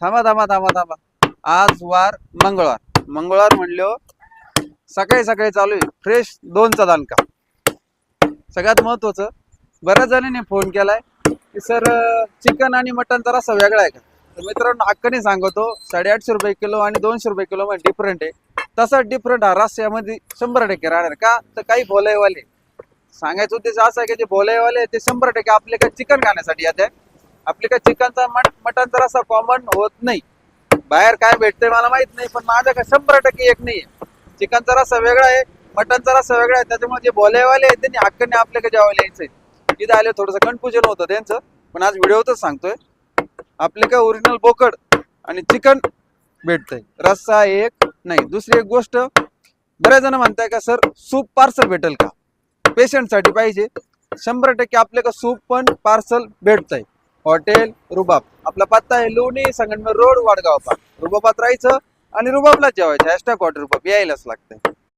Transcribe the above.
थांबा थांबा थांबा थांबा. आज वार मंगळवार म्हणलो सकाळी सकाळी चालू आहे फ्रेश 2चा दानका. सगळ्यात महत्वाचं बऱ्याच जणांनी फोन केलाय की सर चिकन आणि मटनचा रस्सा वेगळा आहे का. तर मित्रांनो हक्काने सांगतो 850 रुपये किलो आणि 200 रुपये किलो मध्ये डिफरंट आहे. तसाच डिफरंट हा रस्स्यामध्ये 100% राहणार का. तर काही बोलायवाले सांगायचं उद्देश असा आहे की जे बोलायवाले ते 100% आपले काय चिकन खाण्यासाठी येते. आपले काय चिकनचा मटनचा रस्सा कॉमन होत नाही. बाहेर काय भेटतंय मला माहित नाही पण माझ्या काय 100% एक नाही. चिकनचा रस्सा वेगळा आहे मटनचा रस्सा वेगळा आहे. त्याच्यामुळे जे बोलायवाले आहेत त्यांनी हक्काने आपल्याकडे जेवायला यायचंय. इथं आले थोडंसं कन्फ्युजन होतं त्यांचं पण आज व्हिडिओतच सांगतोय आपले काय ओरिजिनल बोकड आणि चिकन भेटतंय. रस्सा एक नाही. दुसरी एक गोष्ट बऱ्याच जण म्हणताय का सर सूप पार्सल भेटेल का. पेशंट साठी पाहिजे 100% आपल्या का सूप पण पार्सल भेटतंय. हॉटेल रुबाब आपला पत्ता आहे लोणी संगमनेर रोड वडगाव पार्क. रुबाबात राहायचं आणि रुबाबलाच जेवायचं. #हॉटेल रुबाब यायलाच लागतंय.